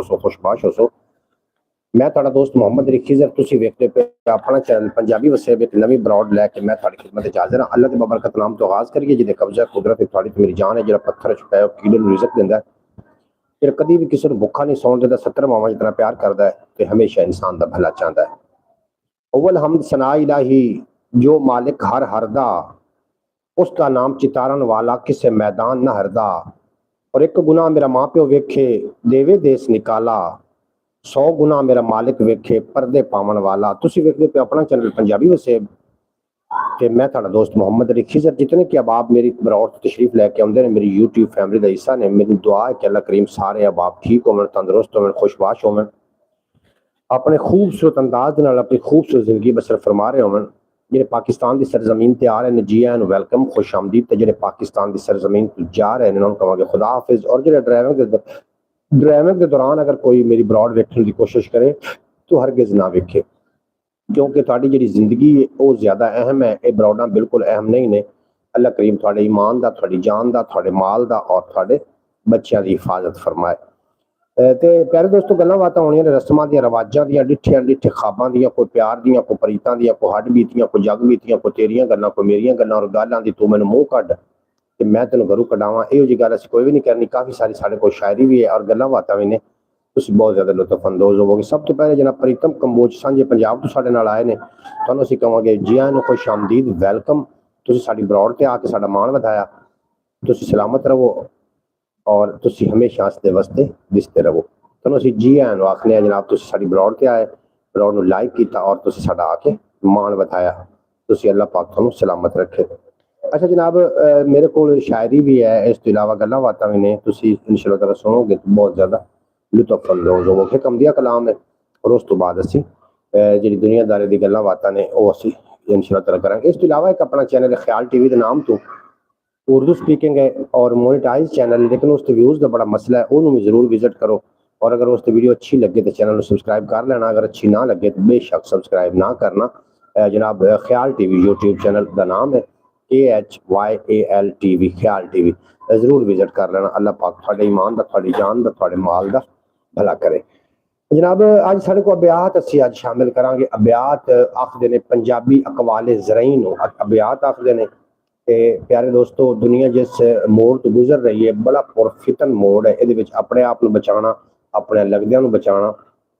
होसो खुशबाश होसो। मैं तुहाडा दोस्त मोहम्मद रिखीज़र, तुसीं वेखदे पे अपना चैनल पंजाबी वसेब, एक नवीं ब्रॉड लैके मैं तुहाडी खिदमत च हाज़िर हां। अल्लाह दे बबरकत नाम तो आगाज़ करिए जिहदे कब्ज़ा कुदरत तुहाडी ते मेरी जान है, जिहड़ा पत्थर च पिया कीड़े नूं रिज़क दिंदा है, फिर कदी भी किसी नूं भुक्खा नहीं सौण दिंदा, 70 मावां जितना प्यार करदा है ते हमेशा इंसान दा भला चाहंदा है। अव्वल हमद सना इलाही जो मालिक हर हरदा, उसका नाम चितारन वाला किसे मैदान न हरदा। और एक गुनाह मेरा माँ प्यो वेखे देवे देश निकाला, 100 गुना मेरा मालिक वेखे पर्दे पावन वाला। तुसीं वेखदे पे अपना चैनल पंजाबी वसेब ते मैं तुहाडा दोस्त मोहम्मद रिखीज़र। जितने कि अहबाब मेरी ब्रॉड तशरीफ लैके आउंदे ने, मेरी यूट्यूब फैमिली दा हिस्सा ने, मेरी दुआ है कि अल्लाह करीम सारे अहबाब ठीक होवन, तंदुरुस्त होवन, खुशबाश होवन, अपने खूबसूरत अंदाज नाल अपनी खूबसूरत जिंदगी बसर फरमा रहे होवन। जिहड़े पाकिस्तान की सरजमीन ते आ रहे हैं, जी आन वेलकम, खुश आमदीद। ते जिहड़े पाकिस्तान की सरजमीन तो जा रहे हैं, उन्होंने कहांगे खुदा हाफिज। और जिहड़े ड्राइविंग के दौरान अगर कोई मेरी ब्रॉड वेखने की कोशिश करे तो हरगिज़ ना वेखे, क्योंकि तुहाडी जिहड़ी जिंदगी है वो ज़्यादा अहम है, ये ब्रॉडां बिल्कुल अहम नहीं ने। अल्लाह करीम तुहाडे ईमान दा, तुहाडी जान दा, तुहाडे माल दा और तुहाडे बच्चों की हिफाजत फरमाए। ते प्यारे दोस्तों, गल्लां बातां होणियां ने रस्मां दियां, रवाजां दियां, डिठियां डिठे ख्वाबां दियां, कोई प्यार दियां, कोई प्रीतां दियां, कोई हड्ड बीतियां, कोई जग बीतियां, कोई तेरियां गल्लां, कोई मेरियां गल्लां। और गल आंदी तू मैनूं मूंह कड्ड ते मैं तैनूं घरों कढावां, इहो जी गल असीं कोई भी नहीं करनी। काफ़ी सारी साडे कोल शायरी भी है और गल्लां बातां भी ने, तुसीं बहुत ज़्यादा लुत्फ अंदोज़ होवोगे। सब तो पहले जनाब प्रीतम कंबोज सांझे पंजाब तो साडे नाल आए ने, तुहानूं असीं कहांगे जी आयां नूं, खुश आमदीद, वेलकम। तुसीं साडी ब्रॉड ते आके साडा मान वधाया, तुसीं सलामत रहो और तुसीं हमेशा हसदे वसदे दिसदे रहो। तुहानूं असीं जी आयां नूं आखने आ जनाब, तुसीं साडी ब्रॉड ते आए, ब्रॉड नूं लाइक कीता और तुसीं साडा आके मान वधाया। तुसीं अल्लाह पाक तुहानूं सलामत रखे। अच्छा जनाब, मेरे कोल शायरी भी है, इस तो इलावा गल्लां बातां भी ने, तुसीं इंशाअल्लाह ताला सुनोगे तो बहुत ज़्यादा लुत्फ अंदोज़ होवोगे। एक अम्बिया कलाम है और उस तो बाद असीं जिहड़ी दुनियादारी दी गल्लां बातां ने वो असीं इंशाअल्लाह ताला करांगे। इस तो इलावा एक अपना चैनल है ख्याल टीवी दे नाम तो, उर्दू स्पीकिंग है और मोनेटाइज चैनल, लेकिन उस व्यूज़ का बड़ा मसला है, उन्होंने भी जरूर विजिट करो। और अगर उस वीडियो अच्छी लगे तो चैनल को सब्सक्राइब कर लेना, अगर अच्छी ना लगे तो बेशक सब्सक्राइब ना करना। जनाब ख्याल टीवी यूट्यूब चैनल का नाम है, KHYAL TV, ख्याल टीवी, जरूर विजिट कर लेना। अल्लाह पाक तुहाडे ईमान दा, तुहाडी जान दा, तुहाडे माल दा भला करे। जनाब अज साढ़े को अब्यात असीं अज शामिल करांगे। अब्यात आखदे ने पंजाबी अकवाले ज़रईन नूं अब्यात आखदे ने। ते प्यारे दोस्तों, दुनिया जिस मोड़ तो गुजर रही है, बड़ा पुरफितन मोड़ है। इहदे विच अपने आप नूं बचाना, अपने लगदियां नूं बचाना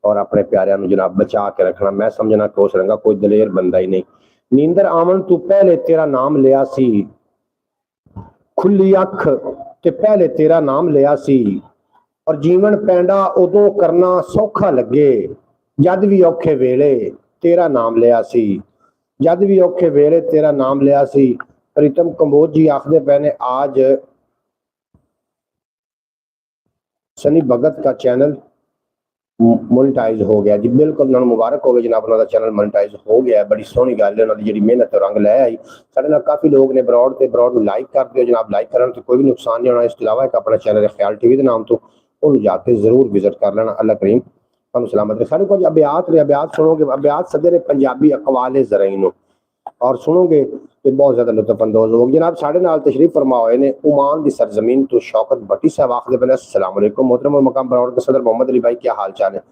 और अपने प्यारिਆਂ नूं जनाब बचा के रखना, मैं समझना कि उस रंगा कोई दलेर बंदा ही नहीं। नींदर आवन तू पहले तेरा नाम लिया सी, खुली अख ते पहले तेरा नाम लिया सी। और जीवन पैंडा उदों करना सौखा लगे, जद भी औखे वेले तेरा नाम लिया सी, जद भी औखे वेले तेरा नाम लिया सी। प्रीतम कंबोज जी आखदे पे ने आज सनी भगत का चैनल मोनेटाइज हो गया जी। बिल्कुल उन्होंने मुबारक हो गए जनाब, उन्होंने चैनल मोनेटाइज हो गया, बड़ी सोहनी गल है। उन्होंने जी मेहनत रंग लै आई। साढ़े नाल काफ़ी लोग ने ब्रॉड ते ब्रॉड नूं लाइक कर दिओ जनाब, लाइक करन तो कोई भी नुकसान नहीं होना। इस अलावा एक अपना चैनल है ख्याल टीवी के नाम तो, उन्होंने जाके जरूर विजिट कर लेना। अल्लाह करीम तुहानूं सलामत रखे। साढ़े कोल अब्यात ने, अब्यात सुनोगे, अब्यात सदे ने पंजाबी अकवाले ज़रईन नूं और सुनोगे तो बहुत ज़्यादा लुत्फ अंदोज़ होगे। जनाब साढ़े नाल तशरीफ फरमा हुए ने ओमान की सरजमीन तो शौकत भट्टी साहब आखदे पे ने अस्सलाम वालेकुम मोहतरम और मकाम ब्रॉड के सदर मोहम्मद अली भाई, क्या हाल चाल है?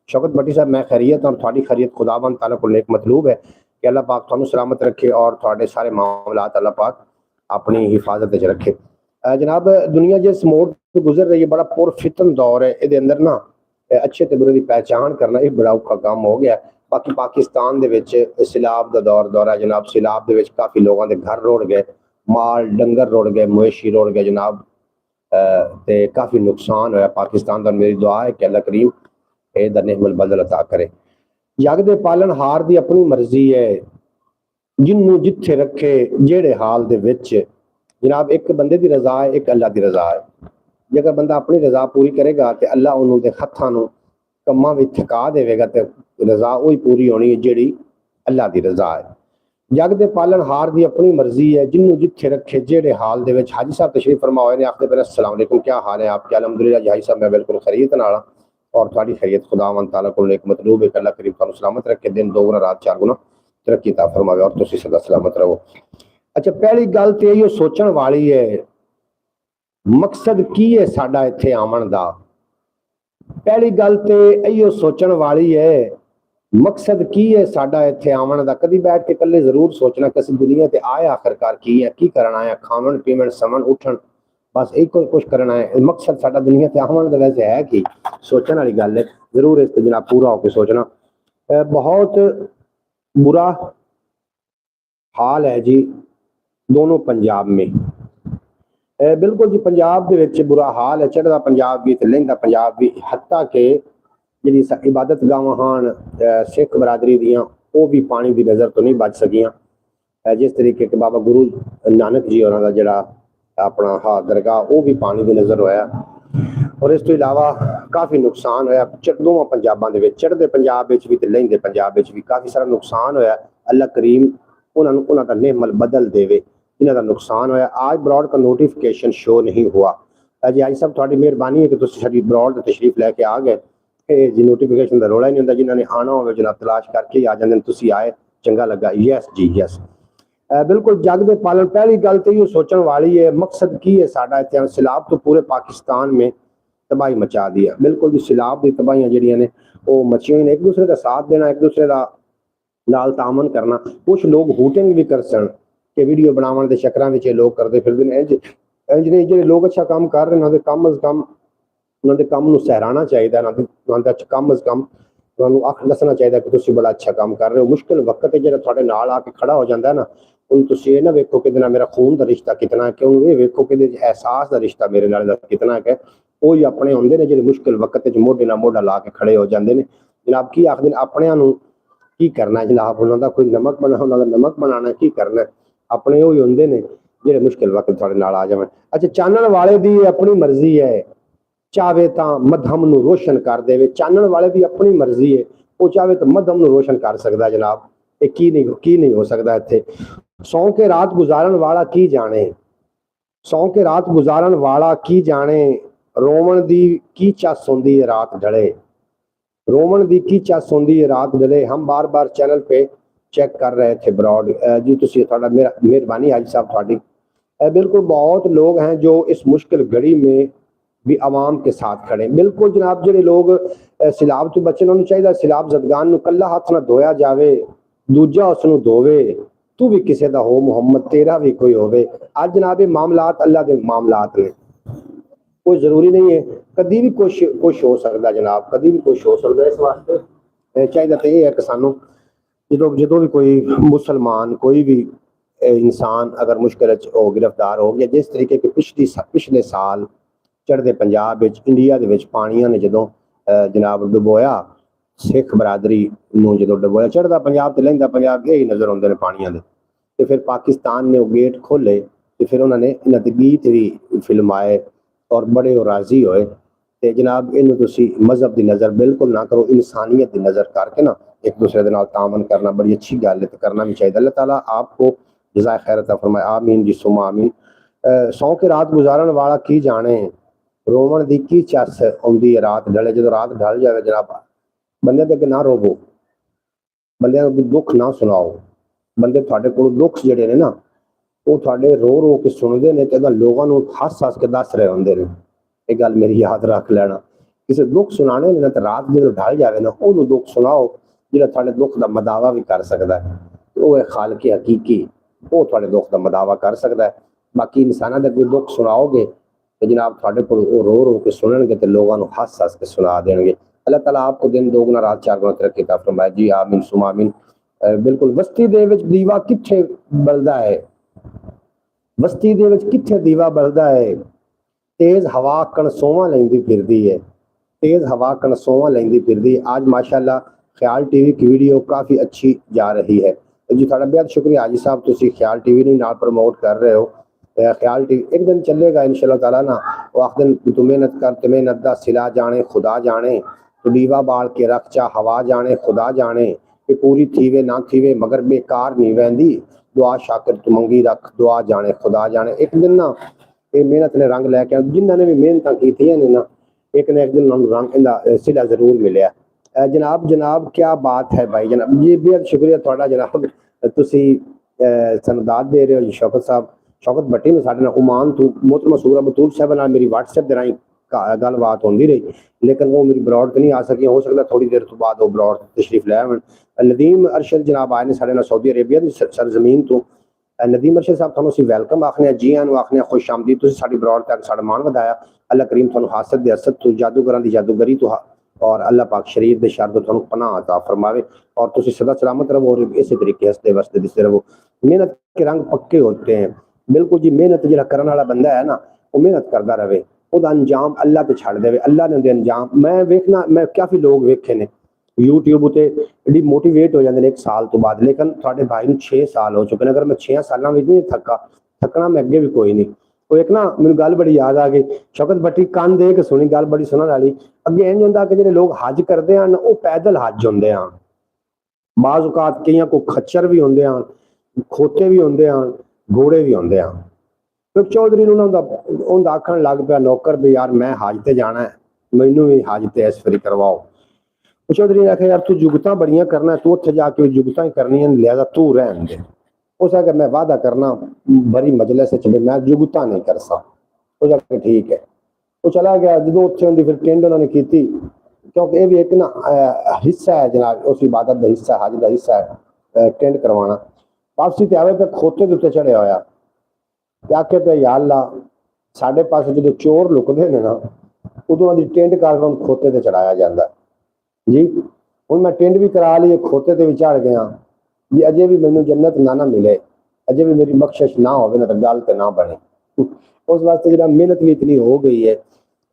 शौकत भट्टी साहब मैं खैरियत और थोड़ी खैरियत खुदाबंद ताला को नेक मतलूब है कि अल्लाह पाक तुहानूं सलामत रखे और थोड़े सारे मामलात अल्लाह पाक अपनी हिफाजत च रखे। जनाब दुनिया जिस मोड़ से गुजर रही है, बड़ा पुरफितन दौर है। ये अंदर ना अच्छे ते बुरे की पहचान करना एक बड़ा औखा काम हो गया। बाकी पाकिस्तान दे विच सैलाब का दौर है जनाब। सैलाब दे विच काफ़ी लोगों के घर रुड़ गए, माल डंगर रुड़ गए, मवेशी रुड़ गए जनाब, ते काफ़ी नुकसान होया पाकिस्तान का। मेरी दुआ है कि अल्लाह करीम एदा नेमल बदल अता करे। जग दे पालन हार दी अपनी मर्जी है, जिन्नू जिथे रखे जेड़े हाल दे विच। जनाब एक बंदे की रजा है, एक अल्लाह की रजा है। जेकर बंदा अपनी रजा पूरी करेगा तो अल्लाह उन्होंने हत्थां नूं कम्मां विच थका देवेगा, तो रजा वही पूरी होनी है जिहड़ी अल्लाह की रजा है। जग दे पालन हार दी अपनी मर्जी है, जिन्नू जिथे रखे जेड़े हाल दे विच। हाजी साहब तशरीफ फरमा हुए ने, आखदे पे अस्सलाम वालेकुम, क्या हाल है आपके? अल्हम्दुलिल्लाह जी हाजी साहब मैं बिल्कुल खैरियत नाल हां और थोड़ी खैरियत खुदावंद ताला को एक मतलूब है कि अल्लाह करीम तुहानूं सलामत रखे, दिन दो गुना रात चार गुना तरक्की अता फरमावे और तुसीं सदा सलामत रहो। अच्छा पहली गल तो इहो सोचण वाली है, मकसद की है साडा इत्थे आवन दा? पहली गल तो इहो सोचण वाली है मकसद की है साडा इत्थे आवन दा। कदी बैठ के कल्ले जरूर सोचना कि असीं दुनिया ते आए आखिरकार की है, की करन आए, खावन पीवन समन उठन, बस एक कुछ करना है। मकसद साडा दुनिया ते आवन दा वैसे है कि सोचण वाली गल है, जरूर इस ते जनाब पूरा होकर सोचना। बहुत बुरा हाल है जी दोनों पंजाब में। बिल्कुल जी पंजाब दे विच बुरा हाल है, चढ़दा पंजाब भी ते लहिंदा पंजाब भी। हत्ता के जिहड़ी इबादत गावां हान सिख बरादरी दियां वो भी पानी की नज़र तो नहीं बच सकियां। जिस तरीके के बाबा गुरु नानक जी होरां दा जिहड़ा अपना हा दरगाह वो भी पानी की नज़र होया। और इस तो इलावा काफ़ी नुकसान होया दोवां पंजाबां दे विच, चढ़दे पंजाब विच भी ते लहिंदे पंजाब विच भी काफ़ी सारा नुकसान होया। अल्लाह करीम उन्हां दा नेमल बदल देवे जिन्हां दा नुकसान होया। आज ब्रॉड का नोटिफिकेशन शो नहीं हुआ जी। आज सब थोड़ी मेहरबानी है कि तुसीं साडी ब्रॉड तशरीफ लैके आ गए। जी नोटिफिकेशन का रौला ही नहीं होंदा, जिन्होंने आना हो जनाब तलाश करके आ जाते हैं। तुसीं आए चंगा लगा, यस जी यस। बिल्कुल जग दे पालन पहली गल तो ये सोचने वाली है मकसद की है साडा इत्थे सैलाब तो पूरे पाकिस्तान में तबाही मचा दी है। बिल्कुल जी सैलाब की तबाहियां जिहड़ियां ने वो मचियां ने, एक दूसरे का साथ देना, एक दूसरे का नाल तामन करना। कुछ लोग हूटिंग भी कर सन कि वीडियो बनावन दे चक्करां विच लोग करते फिरदे ने। इंज नहीं, जिहड़े लोग अच्छा काम कर रहे हैं कम अज कम उन्होंने काम नूं सहराना चाहिए, कम अज कम तुहानूं अख दसना चाहिए कि तुसीं बड़ा अच्छा काम कर रहे हो। मुश्किल वक्त है जिहड़ा तुहाडे नाल आके खड़ा हो जाता है ना, उन्हें तुसीं ये ना वेखो कि मेरा खून का रिश्ता कितना है, क्यों ये वेखो कि एहसास का रिश्ता मेरे नाल कितना है। वो ही अपने होंदे ने जिहड़े मुश्किल वक्त मोढे नाल मोढा ला के खड़े हो जाते हैं। जनाब की आखदे ने अपनिआं नूं की करना है जनाब, उन्हों का कोई नमक बना, उन्होंने नमक बनाना की करना है, अपने वो ही होंदे ने जिहड़े मुश्किल वक्त तुहाडे नाल आ जावन। अच्छा चानण वाले दी अपनी मर्जी है, चाहे तो मध्यम नूं रोशन कर देवे। चानण वाले की अपनी मर्जी है, वो चाहे तो मध्यम नूं रोशन कर सकता जनाब। ये की नहीं हो सकता इत्थे। सौ के रात गुजारन वाला की जाने, सौ के रात गुजारन वाला की जाने, रोवण दी की चस होंदी है रात ढले, रोमन दी की चस होंदी है रात ढले। हम बार बार चैनल पे चेक कर रहे थे ब्रॉड जी, तुसीं थोड़ा मेहरबानी हाजी साहब थोड़ी। बिल्कुल बहुत लोग हैं जो इस मुश्किल घड़ी में भी आवाम के साथ खड़े। बिल्कुल जनाब जिहड़े लोग सैलाब तो बचन उन्होंने चाहिए सैलाब जदगान नूं कल्ला हथ ना धोया जावे, दूजा उसनूं धोवे। तू भी किसी का हो मुहम्मद, तेरा भी कोई होवे। अज जनाब ये मामलात अल्लाह के मामलात ने, कोई जरूरी नहीं है कभी भी कुछ हो सकता जनाब, कभी भी कुछ हो सकता। इस वास्ते चाहिए तो यह है कि सानू जो भी कोई मुसलमान कोई भी इंसान अगर मुश्किल हो गिरफ्तार हो गया, जिस तरीके के पिछले साल चढ़ते पंजाब इंडिया के पानिया ने जो जनाब डुबोया सिख बरादरी में, जो डुबोया चढ़ता पंजाब तो लहिंदा पंजाब यही नज़र आते हैं पानिया के। तो फिर पाकिस्तान ने वो गेट खोले तो फिर उन्होंने इन्हों के गीत भी फिल्माए और बड़े राजी होए। तो जनाब इन्हूं तुसीं मजहब की नज़र बिल्कुल ना करो, इंसानियत की नज़र करके ना एक दूसरे के नाल तामन करना बड़ी अच्छी गल है, तो करना भी चाहिए। अल्लाह ताला आपको जज़ाए खैर अता फरमाए, आमीन जी सुमा आमीन। सौ के रात गुजारन वाला की जाने, रोवण दी की चस आउंदी है रात ढले। जो रात ढल जाए जनाब बंदे दे अगे ना रोवो, बंदे नूं दुख ना सुनाओ। बंदे तुहाडे कोल दुख जिहड़े ने ना वो थोड़े रो रो के सुनते हैं तो लोगों को हस हस के दस रहे होंगे ने। ये गल मेरी याद रख लेना, किसी दुख सुनाने ने तो रात जो ढल जाए ना वो दुख सुनाओ जो थोड़े दुख का मदावा भी कर सकता है। वो है खालक हकीकी, वो थोड़े दुख का मदावा कर सकता है। बाकी इंसानों के कोई दुख सुनाओगे तो जनाब थोड़े को रो रो के सुनणगे तो लोगों को हस हस के सुना देंगे। अल्लाह ताला आपको दिन दोगुना रात चार गुना तरक्की अता फरमाए जी, आमीन सुमा आमीन। बिल्कुल बस्ती दे विच दीवा कित्थे बलदा है, बस्ती दे विच कित्थे दीवा बलदा है, तेज हवा कणसोवां लैंदी फिरदी है, तेज हवा कणसोवां लैंदी फिरदी है। आज माशाल्लाह ख्याल टीवी की वीडियो काफ़ी अच्छी जा रही है जी, थोड़ा बेहद शुक्रिया हाजी साहब, तुसीं ख्याल टीवी नूं नाल प्रमोट कर रहे हो। ख्याल टीवी एक दिन चलेगा इंशाअल्लाह ताला ना। वो आखदे तू मेहनत कर ते मेहनत दा सिला जाने खुदा जाने, तू दीवा बाल के रख चा हवा जाने खुदा जाने, कि पूरी थीवे ना थीवे मगर बेकार नहीं वहंदी, दुआ शाकिर तू मंगी रख दुआ जाने खुदा जाने। एक दिन ना ये मेहनत ने रंग लैके जिन्होंने भी मेहनत कीतियां ने ना एक न एक दिन रंग इहदा सिला जरूर मिलिया। जनाब जनाब क्या बात है भाई जनाब जी, बेहद शुक्रिया थोड़ा जनाब, तुसीं सनदात दे रहे हो जी। शौकत साहब शौकत भट्टी ने साडे नाल ओमान तो मोहतरमा सूरा बतूल साहब नाल मेरी व्हाट्सएप दे राही गलबात होती रही, लेकिन वो मेरी ब्रॉड तो नहीं आ सकी। हो सकता थोड़ी देर तो बाद वो ब्रॉड तशरीफ लै आवन। नदीम अरशद जनाब आए ने साढ़े नाल सऊदी अरेबिया की सरजमीन तो। नदीम अरशद साहब तुहानू असीं वेलकम आखने, जी आनू आखने, खुश आमदीद। तुसीं साडी ब्रॉड तक साडा मान वधाया। अल्लाह करीम तुहानू हासद दे हसद तो, जादूगरां दी जादूगरी तो और अल्लाह पाक शरीर दे शर तो तुहानू पनाह अता फरमावे और तुसीं सदा सलामत रहो और इस तरीके हंसते वसते दिसते रहो। मेहनत के रंग पक्के होते हैं, बिल्कुल जी। मेहनत जिहड़ा करन वाला बंदा है ना, वो मेहनत करता रहे, ਉਹਦਾ अंजाम अल्लाह ते छड़ देवे। अल्लाह ने अंजाम मैं वेखना, मैं काफ़ी लोग वेखे ने यूट्यूब उत्ते एडी मोटिवेट हो जाते हैं 1 साल तो बाद, लेकिन थोड़े भाई नूं 6 साल हो चुके हैं। अगर मैं 6 सालों में नहीं थकना मैं अगे भी कोई नहीं। वो एक ना मैनू गल बड़ी याद आ गई, शौकत भट्टी कान दे के सुनी गल बड़ी सुनने वाली। अगे इंज होंदा कि जिहड़े लोग हज करते हैं वो पैदल हज होंदे हैं, बाज़ औकात कईयां को खच्चर भी होंदे हैं, खोते भी होंदे हैं, घोड़े भी होंदे हैं। तो चौधरी उन्होंने आखन लग पाया नौकर भी, यार मैं हज ते जाना है, मैनू भी हज ते इस वारी करवाओ। चौधरी ने आखिया, यार तू जुगत बड़िया करना, तू उत्थे जाके जुगत ही करनी, लिहाजा तू रहन दे। उस आखिया मैं वादा करना बड़ी मजलिस मैं जुगत नहीं कर सा। उस आखिया ठीक है। वो चला गया। जो उत्थे उनकी फिर टेंड उन्होंने की, क्योंकि ये भी एक ना हिस्सा है जनाब, उस इबादत का हिस्सा, हज का हिस्सा है टेंड करवाना। वापसी ते आवे पे खोते के उत्ते चढ़िया होया, आखे पे या अल्लाह साढ़े पास जो चोर लुकते हैं ना, उदों की टेंड कर खोते ते चढ़ाया जाता जी। हूँ मैं टेंड भी करा ली, खोते ते भी चढ़ गया जी। अजे भी मैनू जन्नत ना मिले, अजे भी मेरी बख्शिश ना हो ना, तो गल तो ना बने। उस वास्ते जो मेहनत भी इतनी हो गई है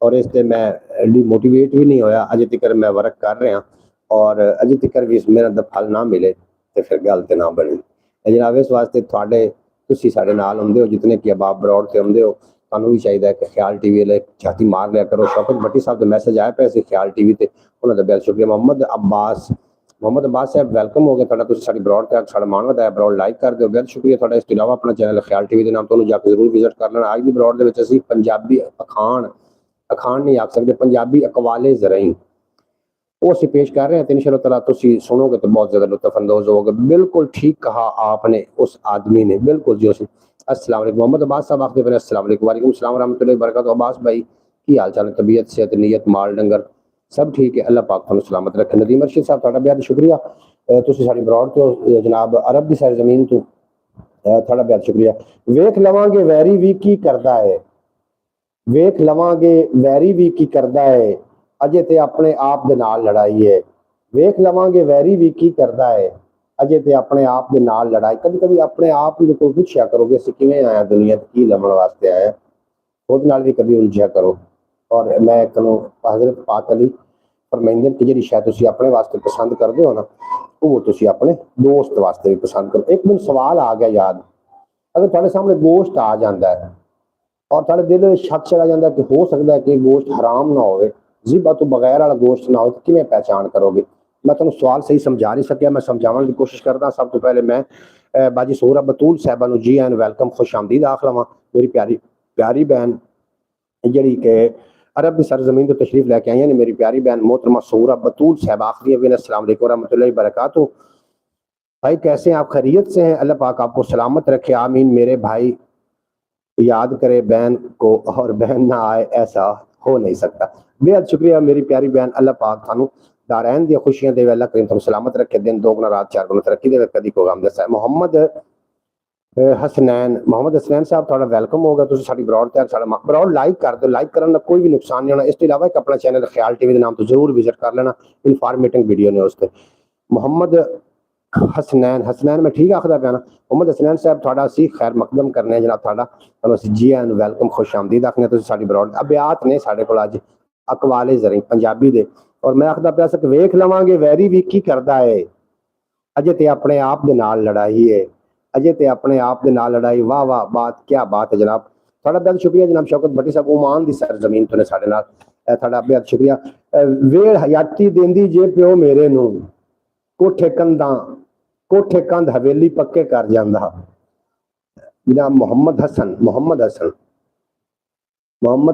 और इससे मैं डिमोटिवेट भी नहीं होया। अजे तक मैं वर्क कर रहा और अजे तक भी इस मेहनत का फल ना मिले तो फिर गल तो ना बनी जनाब। इस वास्ते थोड़े तुसीं साडे नाल आउंदे हो, जितने कि अबाब ब्रॉड से आउंदे हो, तुहानू भी चाहिए कि ख्याल टीवी वाले छाती मार लिया करो। शौकत भट्टी साहब का मैसेज आया पे ख्याल टीवी ते, उन्होंने बहुत शुक्रिया। मोहम्मद अब्बास साहब वेलकम हो गया तुहाडा, तुसीं साडी ब्रॉड तक साडा मान वधाया। ब्रॉड लाइक कर दो, बहुत शुक्रिया तुहाडा। इस तो इलावा अपना चैनल ख्याल टीवी के नाम तो जाके जरूर विजिट कर लेना। अज की ब्रॉड दे विच असीं पंजाबी अखान नहीं आख सकते, पंजाबी अकवाले ज़रईं वो असीं पेश कर रहे हैं। तो इंशाअल्लाह तआला तुसीं सुनोगे तो बहुत ज़्यादा लुत्फ़अंदोज़ होगे। बिल्कुल ठीक कहा आपने उस आदमी ने, बिल्कुल जी। उसी अस्सलाम वालेकुम मोहम्मद अब्बास साहब आखते हैं अस्सलाम वालेकुम। वालेकुम सलाम रहमतुल्लाहि व बरकातहू। अब्बास भाई की हाल चाल है, तबीयत सेहत नीयत माल डंगर सब ठीक है, अल्लाह पाक तुहानू सलामत रखे। नदीम अरशद साहब तुहाडा बहुत शुक्रिया, तुसीं साडी ब्रॉड तो जनाब अरब की सरजमीन तो तुहाडा बहुत शुक्रिया। वेख लवांगे वैरी भी की करदा है, वेख लवांगे वैरी भी की करदा है, अजे ते अपने आप दे नाल लड़ाई है। वेख लवांगे वैरी भी की करदा है, अजे ते अपने आप दे नाल लड़ाई। कभी कभी अपने आप को पूछया करोगे असीं किवें आया दुनिया ते, की लभण वास्ते आया, खुद नाल भी कभी उलझिया करो। और मैं कहूँ हजरत पाक अली फरमाइंदे कि जिहड़ी शै तुसीं अपने वास्ते पसंद करदे हो ना, वो तुसीं अपने दोस्त वास्ते भी पसंद करो। एक दिन सवाल आ गया याद, अगर तुहाडे सामने गोश्त आ जाता है और तुहाडे दिल में शक चला जाता है कि हो सकता है कि गोश्त हराम ना हो, ज़िबा तो बगैर वाला गोश्त ना हो, तो किवें पहचान करोगे? मैं तुहानू सवाल सही समझा नहीं सकिया, मैं समझाने की कोशिश करता। सब तो पहले मैं बाजी सोहरा बतूल साहबा नू जी एन वेलकम खुश आमदीद आख लवां। मेरी प्यारी प्यारी बहन जी कि अरब की सरजमीन तो तशरीफ लैके आई ने, मेरी प्यारी बहन मोहतरमा सोहरा बतूल साहब आखिरी भी अस्सलाम वालेकुम रहमतुल्लाहि व बरकातहू। भाई कैसे हैं आप? खैरियत से हैं? अल्लाह पाक आपको सलामत रखे, आमीन। मेरे भाई याद करे बहन को और बहन ना आए, ऐसा हो नहीं सकता। बेहद शुक्रिया मेरी प्यारी बहन, अल्लाह पाक थानू दारैन दी खुशियां देवे, अल्लाह करीम थानू सलामत रखे, दिन दोगुना रात चार गुना तरक्की देवे, कदी को गम दसा। मोहम्मद हसनैन साहब थोड़ा वेलकम होगा। तुसीं साडी ब्रॉड ते साडा ब्रॉड लाइक कर दो, लाइक करने का कोई भी नुकसान नहीं होना। इस तो इलावा एक अपना चैनल ख्याल टीवी के नाम तो जरूर विजिट कर लेना, इनफॉर्मेटिव वीडियो ने उसते। मोहम्मद हसनैन मैं ठीक आखदा पिया ना? मोहम्मद हसनैन साहब थोड़ा असीं खैर मकदम करने जनाब, थोड़ा तुहानू असीं जी एन वेलकम खुश आमदीद आखने। तुसीं साडी ब्रॉड अबियात ने साडे कोल अज अकवाले ज़रईं पंजाबी दे, और मैं आखदा पिया कि वेख लवांगे वैरी भी की करदा है, अजे ते अपने आप दे नाल लड़ाई है, अजे ते अपने आप दे नाल लड़ाई। वाह वाह, बात क्या बात है जनाब। थोड़ा बहुत शुक्रिया जनाब शौकत भट्टी साहब, ओमान की सरजमीन तो ने साडे नाल, थोड़ा बहुत शुक्रिया। वेड़ हयाती देंदी जे प्यो मेरे नू, कोठे कंध हवेली पक्के कर जांदा। जनाब मोहम्मद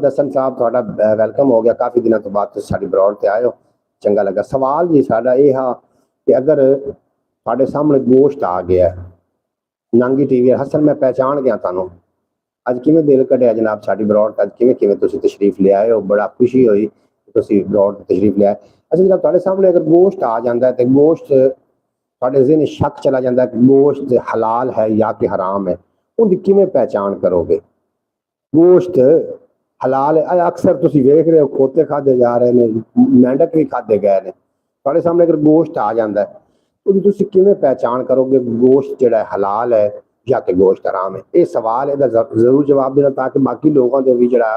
हसन साहब थोड़ा वेलकम हो गया, काफ़ी दिनों तो बाद साडी ब्रॉड ते आए हो, चंगा लगा। सवाल जी साडा ये हा कि अगर तुहाडे सामने गोश्त आ गया, नांगी टीवी हसन मैं पहचान गया तुहानू, ਅੱਜ ਕਿਵੇਂ ਦਿਲ ਕੱਢਿਆ ਜਨਾਬ ਸਾਡੀ ਬਰੌਡ ਅੱਜ ਕਿਵੇਂ ਤੁਸੀਂ ਤਸ਼ਰੀਫ ਲਿਆਏ ਹੋ, ਬੜਾ ਖੁਸ਼ੀ ਹੋਈ ਤੁਸੀਂ ਬਰੌਡ ਤਸ਼ਰੀਫ ਲਿਆਏ। ਅੱਛਾ ਜਨਾਬ ਤੁਹਾਡੇ ਸਾਹਮਣੇ ਅਗਰ ਗੋਸ਼ਤ ਆ ਜਾਂਦਾ ਹੈ ਤੇ ਗੋਸ਼ਤ ਤੁਹਾਡੇ ਜ਼ਿਹਨ ਸ਼ੱਕ ਚਲਾ ਜਾਂਦਾ ਹੈ ਕਿ ਗੋਸ਼ਤ ਹਲਾਲ ਹੈ ਜਾਂ ਕਿ ਹਰਾਮ ਹੈ, ਉਹਦੀ ਕਿਵੇਂ ਪਹਿਚਾਣ ਕਰੋਗੇ? ਗੋਸ਼ਤ ਹਲਾਲ ਹੈ ਅਕਸਰ ਤੁਸੀਂ ਵੇਖ ਰਹੇ ਹੋ ਖੋਤੇ ਖਾਦੇ ਜਾ ਰਹੇ ਨੇ, ਮੈਂਡਕ ਵੀ ਖਾਦੇ ਗਏ ਨੇ। ਤੁਹਾਡੇ ਸਾਹਮਣੇ ਅਗਰ ਗੋਸ਼ਤ ਆ ਜਾਂਦਾ ਹੈ ਉਹਦੀ ਤੁਸੀਂ ਕਿਵੇਂ ਪਹਿਚਾਣ ਕਰੋਗੇ ਗੋਸ਼ਤ ਜਿਹੜਾ ਹਲਾਲ ਹੈ ਜਾਂ कि गोश्त हराम है? ये सवाल है जरूर जवाब देना ताकि बाकी लोगों के भी जरा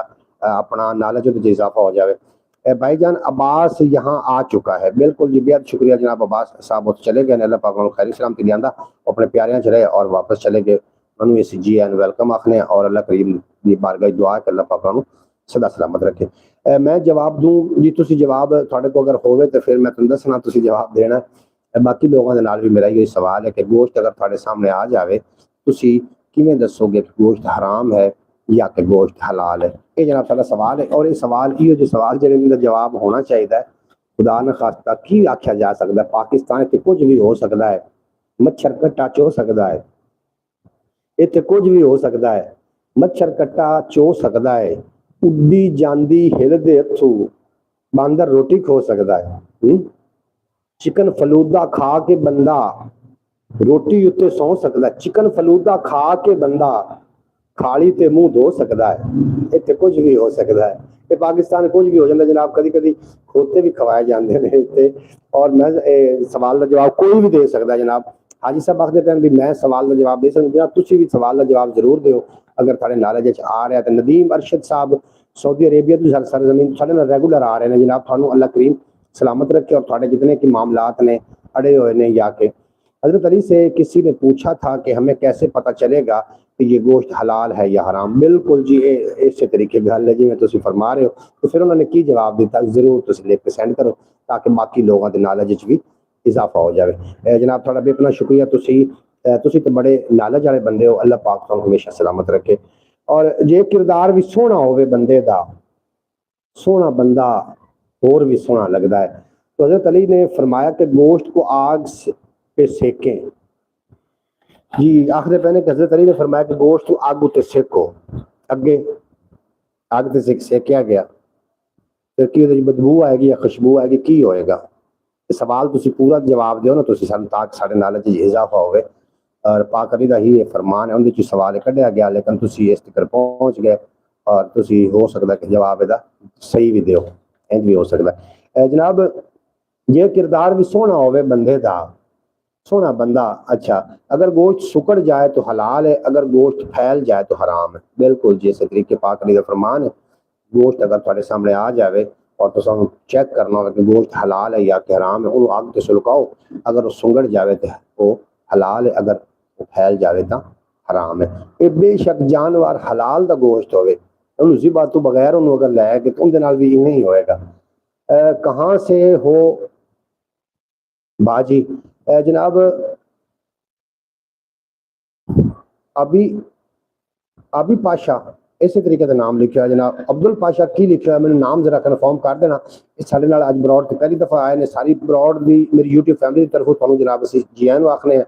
अपना नॉलेज इजाफा हो जाए। भाईजान अब्बास यहाँ आ चुका है, बिल्कुल जी बेहद शुक्रिया जनाब अब्बास साहब। वो चले गए अल्लाह पाक उन्होंने खैर सलामती लिया अपने प्यारियां च रहे और वापस चले गए। उन्होंने इस जी एन वेलकम आखने और अल्लाह करीम की बारगाह दुआ है कि अल्लाह पाक उन्होंने सदा सलामत रखे। मैं जवाब दूँ जी, तुसी जवाब थोड़े को अगर होवे तो फिर मैं तुम दसना तुसी जवाब देना। बाकी लोगों के नाल भी मेरा ये सवाल है कि गोश्त अगर थोड़े सामने आ जाए तुसी किवें दसोगे कि गोश्त हराम है या कि गोश्त हलाल है? ये जनाब साडा सवाल है और ये सवाल इहो जो सवाल जिहदे जवाब होना चाहिए है। खुदा न खास्ता की आख्या जा सकता है, पाकिस्तान से कुछ भी हो सकता है, मच्छर कट्टा चो सकता है, इत्थे कुछ भी हो सकता है, मच्छर कट्टा चो सकता है, उड्डी जांदी हिलदे हथू बांदर रोटी खो सकता है, चिकन फलूदा खा के बंदा रोटी उत्ते सौ सकता है, चिकन फलूदा खा के बंदा खाली ते मुंह धो सकता है, इतने कुछ भी हो सकता है। ये पाकिस्तान कुछ भी हो जाता जनाब, कभी कभी खोते भी खवाए जाते हैं और मैं सवाल का जवाब कोई भी दे सकता है जनाब। हाजी साहब आखते हैं भी मैं सवाल का जवाब दे सकता जनाब, तुसी भी सवाल का जवाब जरूर दो अगर थोड़े नालेज आ रहा है। तो नदीम अरशद साहब सऊदी अरेबिया तो सरजमीन साढ़े नाल रेगुलर आ रहे हैं जनाब, थानू अल्लाह करीम सलामत रखे और थोड़े जितने कि मामलात ने अड़े हुए ने या के। हजरत अली से किसी ने पूछा था कि हमें कैसे पता चलेगा कि ये गोश्त हलाल है या हराम? बिल्कुल जी इस तरीके गल है जिवें तुसीं फरमा रहे हो। तो फिर उन्होंने की जवाब दिता जरूर तुसीं लिख के सेंड करो ताकि बाकी लोगों के नॉलेज भी इजाफा हो जाए। जनाब थोड़ा बेपना शुक्रिया, तुसीं तो बड़े नॉलेज वाले बंदे हो, अल्लाह पाक तुहानू हमेशा सलामत रखे। और जे किरदार भी सोहना होवे बंदे दा, सोहना बंदा होर भी सोहना लगता है। तो हजरत अली ने फरमाया कि गोश्त को आग पे सेकें जी, आखिर पहले हजरत अली ने फरमाया कि गोश्त को आग उत्ते सेको, अगे आग से सेकिया गया फिर की बदबू आएगी या खुशबू आएगी, की होएगा? सवाल तुसी पूरा जवाब दो ना तुसी सानू ताकि साडे नालेज इजाफा होवे। और पाक अली दा ही फरमान है, उहदे च सवाल कढ़िया गया लेकिन तुसी इस तक पहुंच गए और तुसी हो सकता कि जवाब इहदा सही भी दो, इंज भी हो सकता है। जनाब जे किरदार भी सोहना होवे बंदे दा, सोना बंदा, अच्छा अगर गोश्त सुकड़ जाए तो हलाल है, अगर गोश्त फैल जाए तो हराम है। बिल्कुल जिस तरीके पाक अली दा फरमान है, गोश्त अगर थोड़े सामने आ जाए और तो चेक करना हो कि गोश्त हलाल है या कि हराम है, उन्होंने आग तो सुलकाओ, अगर वो सुंगड़ जाए तो वो हलाल है, अगर वो फैल जाए तो हराम है। ये बेशक जानवर हलाल का गोश्त होवे उन्होंने ज़िबा तो बगैर उन्होंने अगर लै तो उनके नाल भी इवें ही होएगा। कहाँ से हो बाजी? जनाब अभी पाशा इस तरीके का नाम लिखा है जनाब, अब्दुल पाशा की लिखा है, मैंने नाम जरा कन्फर्म कर देना। इस साढ़े नाल अज ब्रॉड से पहली दफा आए ने, सारी ब्रॉड भी मेरी यूट्यूब फैमिली की तरफों तुहानू जनाब असीं जी आन आखने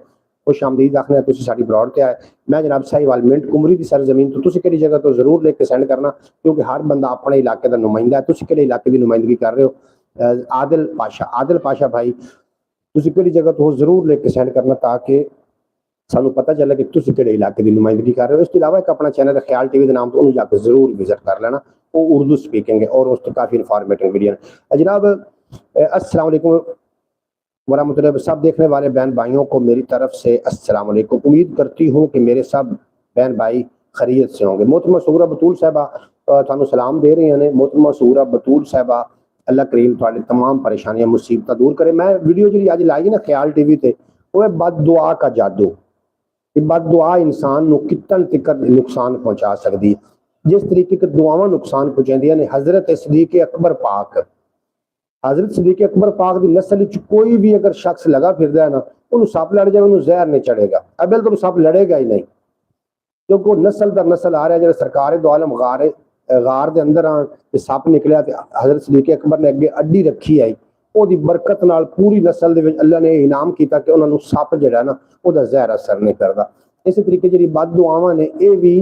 खुश आमदीद आखने, तुसीं साडी ब्रॉड ते आए। मैं जनाब साहिवाल मिंट कुमरी की सरजमीन तो तुसीं किहड़ी जगह तो जरूर लिख के सेंड करना क्योंकि हर बंदा अपने इलाके का नुमाइंदा है। तुसीं किहड़े इलाके की नुमाइंदगी कर रहे हो? आदिल पाशा भाई तुसीं किहड़ी जगह तो जरूर लिख के सेंड करना ताकि सानू पता चले कि तुसीं किहड़े इलाके की नुमाइंदगी कर रहे हो। इसके अलावा एक अपना चैनल है ख्याल टीवी के नाम तो उन्हें जाकर जरूर विजिट कर लेना, वो उर्दू स्पीकिंग है और उस तो काफ़ी इन्फॉर्मेटिव वीडियो है। जनाब अस्सलाम वालेकुम वरहमतुल्लाह, सब देखने वाले बहन भाइयों को मेरी तरफ से अस्सलाम वालेकुम। उम्मीद करती हूँ कि मेरे सब बहन भाई खैरियत से होंगे। मोहतरमा सूरा बतूल साहबा थानू सलाम दे रही हैं। मोहतरमा सूरा बतूल साहबा अल्लाह करीम थोड़ी तमाम परेशानियां मुसीबत दूर करे। मैं वीडियो जी अज लाई ना ख्याल टीवी ते वो है बद दुआ का जादू, बद दुआ इंसान को कितन तिकर नुकसान पहुंचा सकती है। जिस तरीके की दुआवां नुकसान पहुंचादियां ने, हजरत सदीक अकबर पाक, हजरत सदीक अकबर पाक की नस्ल कोई भी अगर शख्स लगा फिरदा है ना, उन्होंने सप लड़ जाए उन्होंने जहर नहीं चढ़ेगा, अबल तो सप लड़ेगा ही नहीं क्योंकि वो नस्ल दर नस्ल आ रहा है। जो सरकार दो आलम गार के अंदर सप निकलिया तो हजरत सदीक अकबर ने अगे अड्डी रखी आई, ਉਹਦੀ बरकत नाल पूरी नस्ल दे अल्लाह ने इनाम किया कि उन्होंने सप जो है ना वह जहर असर नहीं करता। इस तरीके जी बद दुआवां ने यह भी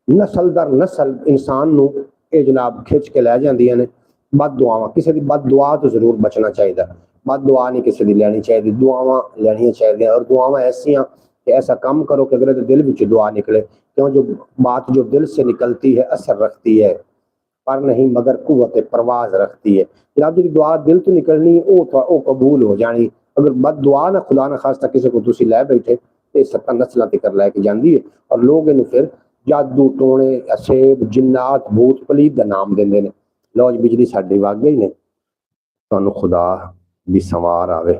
ਨਸਲ ਦਰ ਨਸਲ ਇਨਸਾਨ ਨੂੰ ਇਹ ਜਨਾਬ ਖਿੱਚ ਕੇ ਲੈ ਜਾਂਦੀਆਂ ਨੇ। ਬਦ ਦੁਆਵਾਂ, ਕਿਸੇ ਦੀ ਬਦ ਦੁਆ ਤੋਂ ਜ਼ਰੂਰ ਬਚਣਾ ਚਾਹੀਦਾ। बद दुआ नहीं किसी की लैनी चाहिए, दुआवां लैनियां चाहिए। और दुआवां ऐसियां कि ऐसा काम करो कि अगले दिल में दुआ निकले, क्यों जो बात जो दिल से निकलती है असर रखती है, पर नहीं मगर कुव्वत परवाज रखती है। जनाब जी दुआ दिल तो निकलनी वो कबूल हो जानी। अगर बद दुआ ना खुदा ना खास्ता किसी को तुसी लै बैठे तो 70 नस्लों तक लैके जाती है। और लोग इन्हें फिर जादू टोने असेब जिन्नात भूत पलीत का नाम देंगे ने। लो जी बिजली साडी वग गई ने, तुहानू खुदा भी संवार आवे।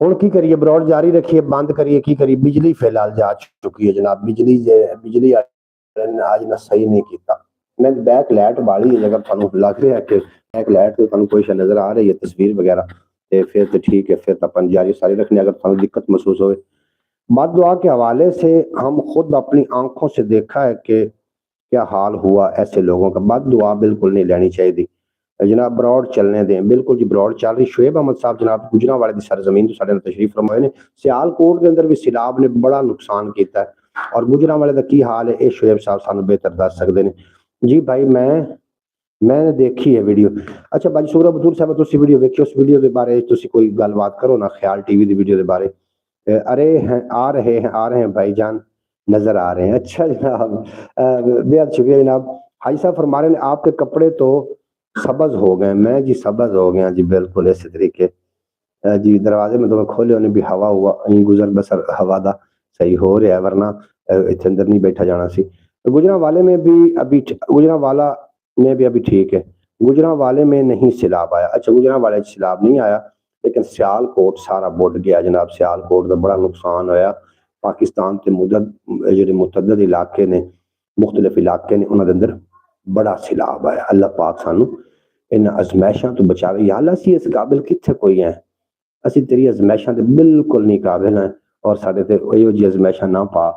हुण की करिए, ब्रॉड जारी रखिए बंद करिए, की करिए? बिजली फिलहाल जा चुकी है जनाब। बिजली आज ना सही नहीं किया। मैं बैक लाइट बाली है, अगर तुहानू लग रहा है कि बैक लाइट तो तुहानू कोई नजर आ रही है तस्वीर वगैरह तो फिर तो ठीक है, फिर तो अपन जारी सारी रखने। अगर तुहानू दिक्कत महसूस हो बद दुआ के हवाले से, हम खुद अपनी आंखों से देखा है कि क्या हाल हुआ ऐसे लोगों का। बद दुआ बिल्कुल नहीं लेनी चाहिए जनाब। ब्रॉड चलने दें, बिल्कुल जी ब्रॉड चल रही। शुएब अहमद साहब जनाब गुजरांवाले की सरजमीन तो साडे नाल तशरीफ फरमाए ने। सियालकोट के अंदर भी सैलाब ने बड़ा नुकसान किया है और गुजरांवाले का की हाल है ये शुएब साहब सानू बेहतर दस सकते हैं। जी भाई मैंने देखी है वीडियो। अच्छा भाई सूरा बतूर साहब तुसी वीडियो देखी, उस वीडियो के बारे तुसी कोई गलबात करो ना, ख्याल टीवी की वीडियो के बारे। अरे हैं आ रहे हैं भाईजान, नजर आ रहे हैं। अच्छा जनाब, बेहद शुक्रिया जनाब। हाजी साहब फरमा रहे हैं आपके कपड़े तो सब्ज हो गए। मैं जी सब्ज हो गया जी, बिल्कुल इस तरीके जी। दरवाजे में तो मैं खोले उन्हें भी हवा हुआ गुजर बसर हवा दा सही हो रहा है, वरना इतने अंदर नहीं बैठा जाना सी। गुजरांवाले में भी अभी गुजरांवाला में भी अभी ठीक है, गुजरांवाले में नहीं सैलाब आया। अच्छा गुजरांवाले सैलाब नहीं आया, लेकिन सियालकोट सारा बुड गया जनाब। सियालकोट का बड़ा नुकसान होया। पाकिस्तान के जो मुतअद्दिद इलाके ने, मुख्तलिफ इलाके ने, उन्होंने अंदर बड़ा सैलाब आया। अल्लाह पाक सानू इन अजमैशों तो बचावे। या अल्लाह सी इस काबिल कित्थे कोई है, असी तेरी अजमैशों ते बिल्कुल नहीं काबिल हैं और साडे ते इहो जी अजमैशां ना पा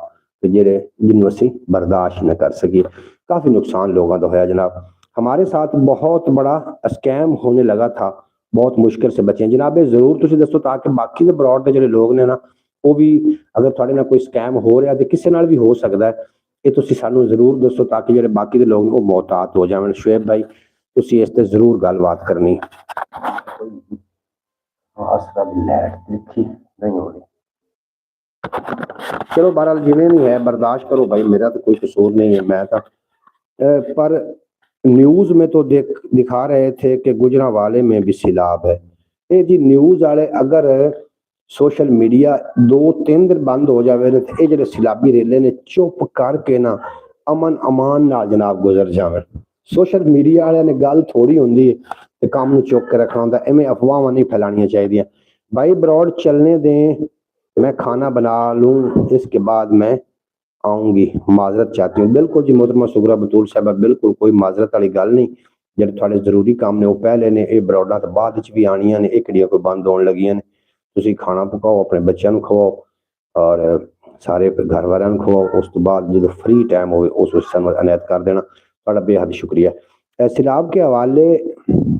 कि जेड़े जिन्हों असी बर्दाश्त न कर सकी। काफी नुकसान लोगों का होया जनाब। हमारे साथ बहुत बड़ा स्कैम होने लगा था, बहुत मुश्किल से बचे जनाब। जरूर तुसी दसो ताकि बाकी दे ब्रॉड दे जेड़े लोग ने ना वो भी, अगर तुहाडे नाल कोई स्कैम हो रहा तो किसी नाल भी हो सकता है, ये तुसी सानू जरूर दसो ताकि जेड़े बाकी दे लोग वो मोहतात हो जावन। शुएब भाई तुसी इस ते जरूर गलबात करनी। नहीं हो रही, चलो बहरहाल जिवें भी है बर्दाश्त करो भाई, मेरा तो कोई कसूर नहीं है। मैं तो पर न्यूज में तो दिखा रहे थे कि गुजरांवाले में भी सैलाब है। ये जी न्यूज वाले अगर सोशल मीडिया 2-3 दिन बंद हो जाए तो ये जो सैलाबी रेले ने चुप करके ना अमन अमान ना जनाब गुजर जावे। सोशल मीडिया वाले ने गल थोड़ी होंगी तो काम चुक के रखना होंगे, इवें अफवाह नहीं फैलानियां चाहिए। भाई ब्रॉड चलने दें, मैं खाना बना लूँ इसके बाद मैं आऊँगी, माजरत चाहती हूँ। बिल्कुल जी मोहतरमा सुगरा बतूल साहब, बिल्कुल कोई माजरत वाली गल नहीं। जो थोड़े जरूरी काम ने वो पहले ने, ये ब्रॉडा तो बाद च भी आनियां ने, इकड़ियां कोई बंद होने लगियां ने। तुसी खाना पकाओ, अपने बच्चों को खवाओ और सारे घर वालों को खवाओ, उस तो बाद जो फ्री टाइम हो उस समय अनायत कर देना। थोड़ा बेहद शुक्रिया। सैलाब के हवाले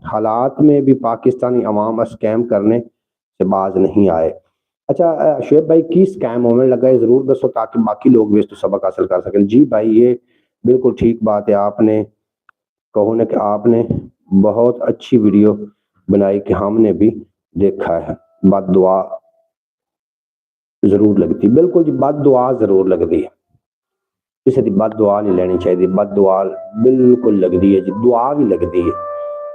हालात में भी पाकिस्तानी अवाम स्कैम करने से बाज नहीं आए। अच्छा शुएब भाई की स्कैम होने लगा है जरूर दसो ताकि बाकी लोग भी इस तो सबक हासिल कर सकें। जी भाई ये बिल्कुल ठीक बात है, आपने कहो ना कि आपने बहुत अच्छी वीडियो बनाई कि हमने भी देखा है। बद दुआ जरूर लगती, बिल्कुल जी बद दुआ जरूर लगती है, किसी की बद दुआ नहीं लेनी चाहिए। बद दुआ बिल्कुल लगती है जी, दुआ भी लगती है।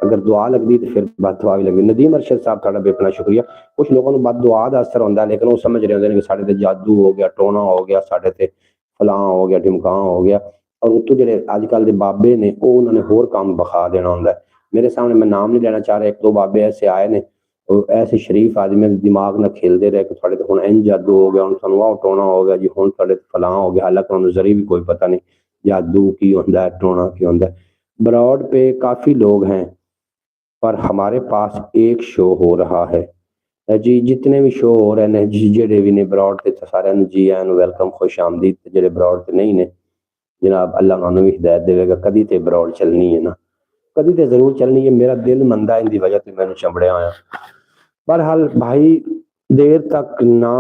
अगर दुआ लगती तो फिर बद दुआ भी लगती। नदीम अरशद साहब थोड़ा बेपना शुक्रिया। कुछ लोगों को बद दुआ का असर होता है, लेकिन वो समझ रहे होंगे कि साढ़े ते जादू हो गया, टोना हो गया, साढ़े ते फलां हो गया, ढिमकां हो गया। और उतो जो अजकल के बाबे ने वो उन्होंने होर काम बखा देना होंगे। मेरे सामने मैं नाम नहीं लेना चाह रहा, 1-2 बाबे ऐसे आए ने, ऐसे शरीफ आदमी दिमाग न खेलते रहे कि थोड़े तो हुण इंज जादू हो गया, हुण तुहानूं आह टोना हो गया जी, हुण थोड़े फलां हो गया। हालांकि उन्होंने जरी भी कोई पता नहीं जादू की होंदा है, टोना की होंदा है। ब्रॉड पे काफ़ी लोग हैं पर हमारे पास एक शो हो रहा है जी। जितने भी शो हो रहे हैं जी, जेडे भी ने ब्रॉड ते सारे जी एन वेलकम, खुश आमदीद। जेडे ब्रॉड ते नहीं ने जनाब अल्लाह उन्होंने भी हिदायत देगा। कदी ते ब्रॉड चलनी है ना, कदी तो जरूर चलनी है। मेरा दिल मंदा इनकी वजह से मैंने चंबड़िया आया। बहरहाल भाई देर तक ना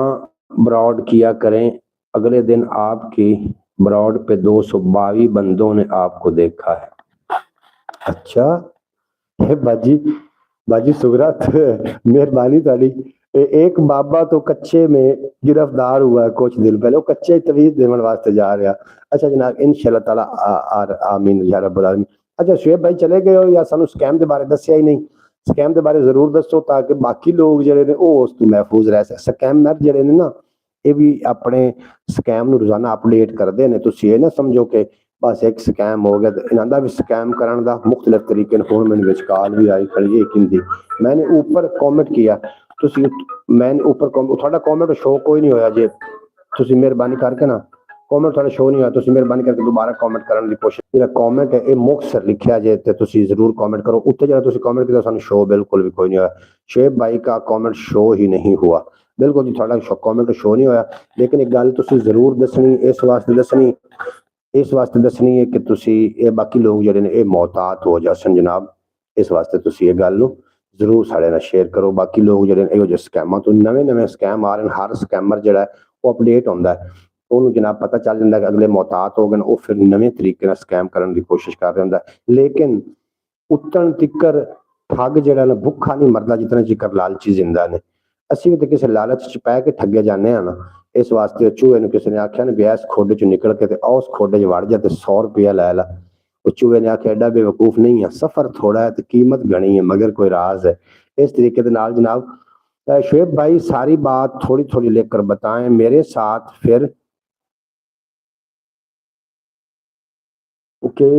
ब्रॉड किया करें, अगले दिन आपकी ब्रॉड पे 222 बंदों ने आपको देखा है। अच्छा हे बाजी, बाजी सुगरात मेहरबानी ताली। एक बाबा तो कच्चे में गिरफ्तार हुआ है कुछ दिन पहले, वो कच्चे तवीज देने वास्ते जा रहा। अच्छा जनाब इंशाल्लाह ताला आमीन या रब्बुल आलमीन। अच्छा शुएब भाई चले गए हो या सानू स्कैम के बारे दसिया ही नहीं? स्कैम के बारे जरूर दसो ताकि बाकी लोग ਜਿਹੜੇ ਨੇ ਉਹ ਉਸ ਤੋਂ महफूज रह सकਣ। ਸਕੈਮਰ ਜਿਹੜੇ ਨੇ ਨਾ ਇਹ ਵੀ ਆਪਣੇ ਸਕੈਮ ਨੂੰ ਰੋਜ਼ਾਨਾ ਅਪਡੇਟ ਕਰਦੇ ਨੇ। ਤੁਸੀਂ ਇਹ ਨਾ ਸਮਝੋ ਕਿ बस एक स्कैम हो गया तो इन्हों भी स्कैम करने का मुख्तलिफ तरीके हूँ मैंने विचकाल भी आई खड़ी हिंदी मैंने ऊपर कॉमेंट किया मैंने ऊपर थोड़ा कॉमेंट शो कोई नहीं होया जे तुसी मेहरबानी करके ना कॉमेंट थोड़ा शो नहीं होया तुसी मेहरबानी करके दोबारा कॉमेंट करने की कोशिश जो कॉमेंट है ये मुख्तसर लिखा जे तो तुसी जरूर कॉमेंट करो उत्ते जो तुसी कॉमेंट किया सानू शो बिल्कुल भी कोई नहीं होया। शुएब भाई का कॉमेंट शो ही नहीं हुआ बिल्कुल जी थोड़ा कॉमेंट शो नहीं होया लेकिन एक गल तुसी जरूर दसनी इस वास्ते दसनी है कि तुसी ये बाकी लोग जिहड़े ने मोहतात हो जासन जनाब इस वास्ते तुसी ये गल नूं जरूर साढ़े नाल शेयर करो। बाकी लोग जिहड़े इहो जिहे स्कैमां तो नवे स्कैम आ रहे हैं हर स्कैमर जिहड़ा है वो अपडेट होंदा है उन्होंने जनाब पता चल जाता है कि अगले मोहतात हो गए वो फिर नवे तरीके स्कैम करने की कोशिश कर रहा होंदा लेकिन उतन तिकर ठग जिहड़ा ना भुखा नहीं मरदा जितना जिकर लालची जिंदा ने असीं भी तो किसी लालच च पै के ठगे जाने हैं ना। इस वास्ते चूहे ने किसी ने आख्या ना गैस खोडे चो निकल के उस खोडे च वड़ जा ते 100 रुपया लै ला। चूहे ने आख्या एडा बेवकूफ नहीं है सफर थोड़ा है तो कीमत घनी है मगर कोई राज है। इस तरीके के नाल जनाब शुएब भाई सारी बात थोड़ी थोड़ी लेकर बताएं मेरे साथ फिर के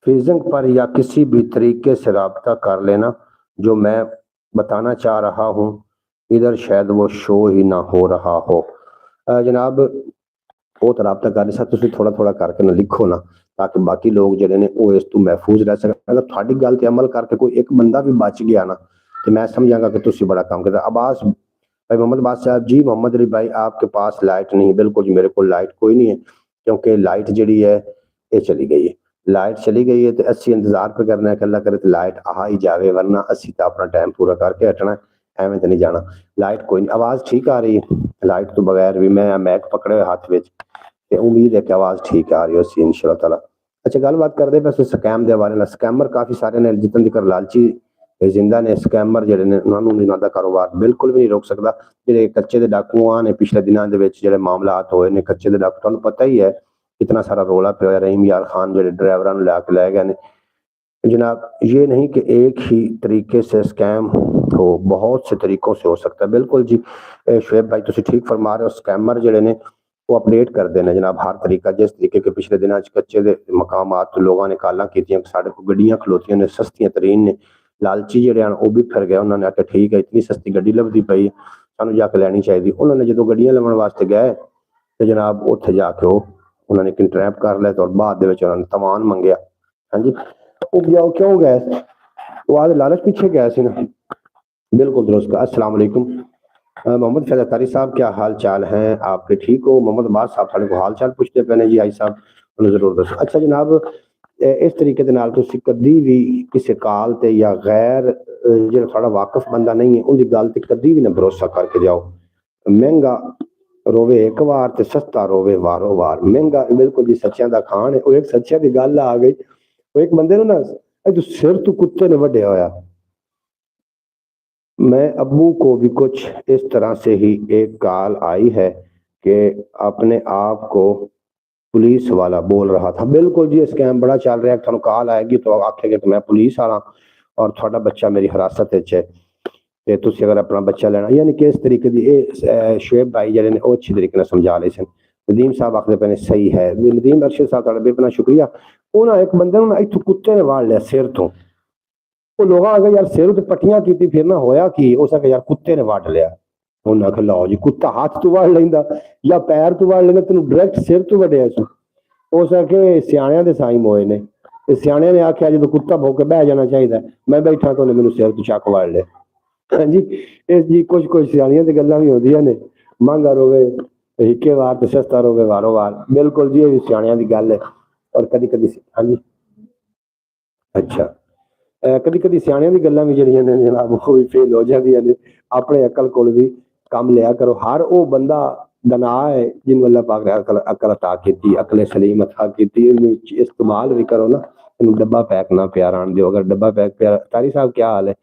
फेजिंग पर या किसी भी तरीके से रब्ता कर लेना जो मैं बताना चाह रहा हूँ इधर शायद वो शो ही ना हो रहा हो। जनाब वो तो रब्ता कर सकते तुसीं थोड़ा थोड़ा करके ना लिखो ना ताकि बाकी लोग जिहड़े ने वो इस तो महफूज रह सकन। अगर तुहाडी गल ते अमल करके कोई एक बंदा भी बच गया ना तो मैं समझांगा कि तुसीं बड़ा काम करदा। अब्बास भाई मोहम्मद अब्बास साहब जी मोहम्मद अली भाई आपके पास लाइट नहीं? बिल्कुल जी मेरे को लाइट कोई नहीं है क्योंकि लाइट जिहड़ी है ये चली गई है। लाइट चली गई है तो असी इंतजार पे करना है कि अल्लाह करे तो लाइट आ ही जाए वरना असी तो अपना टाइम पूरा करके हटना एवं तो नहीं जाना। लाइट कोई नहीं आवाज ठीक आ रही है लाइट तो बगैर भी मैं मैक पकड़े हुए हाथ में उम्मीद है कि आवाज ठीक आ रही है उसी इंशाल्लाह ताला। अच्छा गलबात करते पे स्कैम के बारे में स्कैमर काफी सारे ने जितन दिक्कर लालची जिंदा ने स्कैमर जिहड़े ने उन्होंने उन्हों का कारोबार बिल्कुल भी नहीं रोक सकता। जिहड़े कच्चे दे डाकू ने पिछले दिनों के जिहड़े मामलात होए ने कच्चे दे डाकू तुहानूं पता ही है कितना सारा रोला पे रहीम यार खान जो ड्राइवरों लैके लै गए जनाब। ये नहीं कि एक ही तरीके से स्कैम हो बहुत से तरीकों से हो सकता है। बिल्कुल जी शुएब भाई तुम ठीक फरमा रहे हो स्कैमर जिहड़े ने वो अपडेट करते हैं जनाब हर तरीका जिस तरीके के पिछले दिनों कच्चे दे मकामात तो लोगों ने कालां कीतियां साढ़े को गड्डियां खलोतियां ने सस्तियां तरीन ने लालची जिहड़े हैं वो भी फिर गए उन्होंने आख्या ठीक है इतनी सस्ती गड्डी लभदी पई सानूं जाके लैनी चाहिए। उन्होंने जो गड्डियां लवन वास्ते गए तो जनाब उत्थे जाके उन्होंने किडनैप कर लिया तो बाद उन्होंने तमान मंगया। हाँ जी वो गया क्यों गए वो आज लालच पीछे गया सी ना बिल्कुल दुरुस्त। अस्सलाम वालेकुम मोहम्मद फैज़ अतारी साहब क्या हाल चाल हैं आपके ठीक हो? मोहम्मद अब्बास साहब साढ़े को हाल चाल पूछते पे ने जी आई साहब उन्हें जरूर दसो। अच्छा जनाब इस तरीके के नाल तुसीं कदी भी किसी काल ते या गैर जो थोड़ा वाकफ बंदा नहीं है उनकी गल ते कदी भी ना भरोसा करके जाओ। महंगा रोवे एक बार ते सस्ता रोवे वारो वार। महंगा बिल्कुल जी सच्चियां दा खान है। वो एक सच्चिया की गल आ गई वो एक बंदे ना तू सिर तू कुत्ते ने वड्या होया। मैं अब्बू को भी कुछ इस तरह से ही एक कॉल आई है कि अपने आप को पुलिस वाला बोल रहा था। बिल्कुल जी स्कैम बड़ा चल रहा है थोड़ा कॉल आएगी तो आखेगा कि मैं पुलिस वाला और थोड़ा बच्चा मेरी हिरासत है ते तुसी अगर अपना बच्चा लेना यानी कि इस तरीके की शुएब भाई जिहड़े ने अच्छी तरीके समझा रहे सन। नदीम साहब आखते पे सही है नदीम अरशद साहब तुहाडा बेपना शुक्रिया। उन्हें एक बंदे ने इत्थों कुत्ते ने वाड़ लिया सिर तो वो लोग आ गए यार सिर तो पट्टियां की फिर ना होया कि उस यार कुत्ते ने वड लिया। उन्हें आखिया लो जी कुत्ता हाथ तो वड़ लेंदा या पैर तो वड़ लेंदा तेन डायरैक्ट सिर तो वड्या उस आखे सियाणियां दे साई मोए ने सियाणियां ने आख्या जो कुत्ता भौके बह जाना चाहिए मैं बैठा तो मैंने सिर तो चक वड़ लिया। हाँ जी इस जी कुछ कुछ सियाणियां दी गल्लां भी होंदियां ने महंगा रोवे हिके वार तो सस्ता रोवे वारो वार। बिल्कुल जी ये भी सियाणियां दी गल है और कदी कदी हाँ जी अच्छा कदी कदी सियाणियां दी गल्लां भी जिहड़ियां ने जनाब वो भी फेल हो जांदियां ने। अपने अकल कोल भी काम लिया करो। हर वो बंदा दना है जिन अल्लाह पाक ने अकल अकल अता की, अकल सलीम अता की, इस्तेमाल भी करो ना, डब्बा पैक ना प्यार आन दो। अगर डब्बा पैक प्यार, तारी साहब क्या हाल है?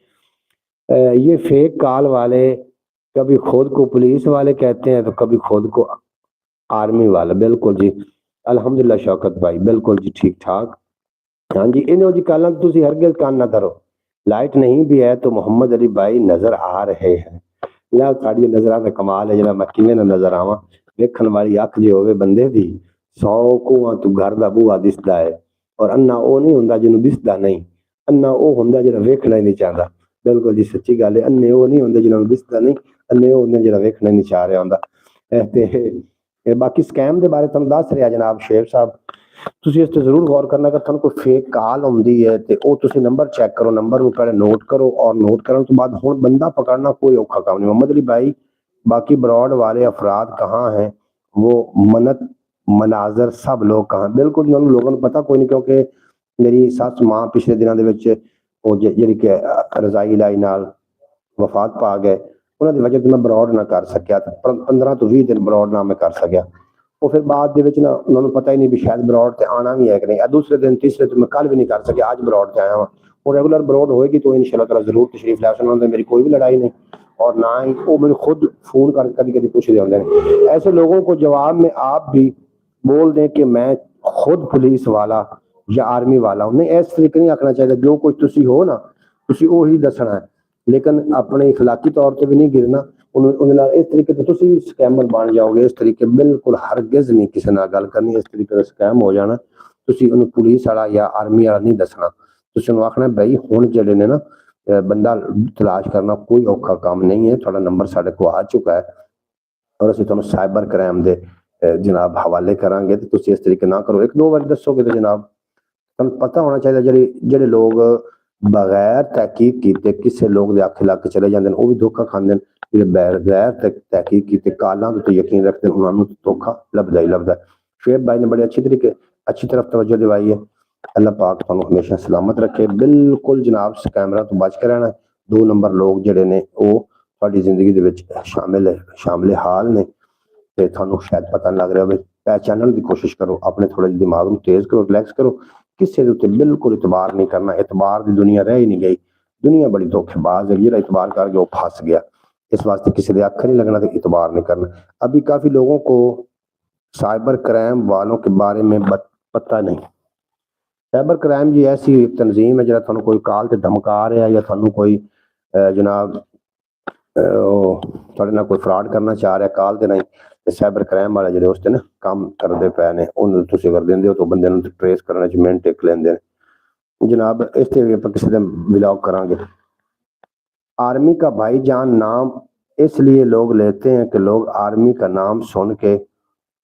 ये फेक कॉल वाले कभी खुद को पुलिस वाले कहते हैं तो कभी खुद को आर्मी वाला। बिल्कुल जी, अल्हम्दुलिल्लाह शौकत भाई, बिल्कुल जी ठीक ठाक। हाँ जी, इन्हों जी कल तुम हरगिज कान ना धरो। लाइट नहीं भी है तो मोहम्मद अली भाई नजर आ रहे हैं। ला साड़ी नजर का कमाल है, जरा मैं किवें ना नजर आवा। वेखण वाली अख जे होवे बंदे दी, 100 कुआं तू घर दा बूहा दिसदा है। और अन्ना वो नहीं हुंदा जिन्हों दिसदा नहीं, अन्ना वो हुंदा जिहड़ा वेखना ही नहीं चाहता। बिल्कुल जी सच्ची गल है, अन्ने वो नहीं हुंदे जिन्हों दिसदा नहीं, अन्ने वो हुंदे जिहड़ा वेखना ही नहीं चाह रहा हुंदा। ते बाकी स्कैम के बारे तुहानूं दस रहा जनाब शेर साहब, ਤੁਸੀਂ ਇਸ ਤੇ ਜ਼ਰੂਰ ਗੌਰ ਕਰਨਾ ਕਿ ਤੁਹਾਨੂੰ ਕੋਈ ਫੇਕ ਕਾਲ ਆਉਂਦੀ ਹੈ ਤੇ ਉਹ ਤੁਸੀਂ ਨੰਬਰ ਚੈੱਕ ਕਰੋ, ਨੰਬਰ ਨੂੰ ਪਹਿਲੇ ਨੋਟ ਕਰੋ ਔਰ ਨੋਟ ਕਰਨ ਤੋਂ बाद ਹੁਣ ਬੰਦਾ पकड़ना कोई औखा काम नहीं। मोहम्मद अली भाई बाकी ब्रॉड वाले अफराद कहाँ हैं, वो मनत मनाजर सब लोग कहाँ? बिल्कुल उन्होंने लोगों को पता कोई नहीं, क्योंकि मेरी सस मां पिछले दिनों ਦੇ ਵਿੱਚ ਉਹ ਜਿਹੜੀ ਕਿ ਰਜ਼ਾਈ ਇਲਾਜ ਨਾਲ ਵਫਾਤ ਪਾ ਗਏ, ਉਹਨਾਂ ਦੀ ਵਜ੍ਹਾ ਤੋਂ ਮੈਂ ਬਰੌਡ ਨਾ ਕਰ ਸਕਿਆ। 15 ਤੋਂ 20 ਦਿਨ ਬਰੌਡ ਨਾ ਮੈਂ ਕਰ ਸਕਿਆ। ਉਹ ਫਿਰ ਬਾਅਦ ਦੇ ਵਿੱਚ ਨਾ ਉਹਨਾਂ ਨੂੰ ਪਤਾ ਹੀ ਨਹੀਂ ਵੀ ਸ਼ਾਇਦ ਬਰੌਡ ਤੇ ਆਣਾ ਵੀ ਹੈ ਕਿ ਨਹੀਂ। ਦੂਸਰੇ ਦਿਨ ਤੀਸਰੇ ਦਿਨ ਮੈਂ ਕੱਲ ਵੀ ਨਹੀਂ ਕਰ ਸਕਿਆ, ਅੱਜ ਬਰੌਡ ਤੇ ਆਇਆ ਹਾਂ। ਉਹ रेगुलर ब्रॉड होएगी तो इंशाल्लाह ताला जरूर तशरीफ ला सकते हैं। मेरी कोई भी लड़ाई नहीं और ना ही वो मेरे खुद फोन कर कभी कभी पूछ रहे होंगे। ऐसे लोगों को जवाब में आप भी बोल दें कि मैं खुद पुलिस वाला या आर्मी वाला हूं। नहीं, इस तरीके नहीं आखना चाहिए। जो कुछ तुसी हो ना तुसी वो ही दसना है, लेकिन अपने इखलाकी तौर पर भी नहीं गिरना। इस तरीके से तुसी स्कैमर बन जाओगे। इस तरीके बिल्कुल हरगिज नहीं किसी नाल गल करनी। इस तरीके से स्कैम हो जाना, तुसी उन्हें पुलिस वाला या आर्मी वाला नहीं दसना। तुम आखना भाई हुण जिहड़े ने ना बंदा तलाश करना कोई औखा काम नहीं है। थोड़ा नंबर साढ़े को आ चुका है और असं तुहानूं साइबर क्राइम के जनाब हवाले करांगे। तो तुसीं इस तरीके ना करो। एक दो बार दसोगे तो जनाब तुहानूं पता होना चाहिए जिहड़े लोग बगैर तहकीक कीते किसी लोग दे आखे लग के चले जाते हैं, वो भी धोखा खांदे ने। जिहड़े बगैर तहकीक कीते कालां ते यकीन रखते हैं, उन्होंने धोखा लभदा ही लभदा। शुएब भाई ने बड़े अच्छी तरफ तवज्जो दिवाई है। अल्लाह पाक तुहानूं हमेशा सलामत रखे। बिल्कुल जनाब स्कैमरां तो बच के रहना। 2 नंबर लोग जिहड़े ने वो तुहाडी जिंदगी दे विच शामिल हाल ने ते तुहानूं शायद पता नहीं लग रहा होवे। पहचानण दी कोशिश करो, अपने थोड़े दिमाग नूं तेज करो, रिलैक्स करो। किसी दे उत्ते बिल्कुल इतबार नहीं करना। इतबार दी दुनिया रह ही नहीं गई। दुनिया बड़ी धोखेबाज है, जिहड़ा इतबार करके वो फस गया। इस वास्ते किसी दे आखे नहीं लगना तो इतबार नहीं करना। अभी काफी लोगों को साइबर क्राइम वालों के बारे में पता नहीं। साइबर क्राइम जी ऐसी एक तंजीम है, जो तुहानूं कोई कॉल ते धमका रहा है या तुहानूं कोई जनाब तुहाडे नाल कोई फ्रॉड करना चाह रहा है कॉल दे नहीं, ते साइबर क्राइम वाले जिहड़े उस ते ना काम करदे पए ने, उन्हां नूं तुसीं अगर दिंदे हो तो बंदे नूं ट्रेस करने च मिनट एक लैंदे ने। जनाब इस ते भी आपां किसी दिन ब्लॉग करांगे। आर्मी का भाईजान नाम इसलिए लोग लेते हैं कि लोग आर्मी का नाम सुन के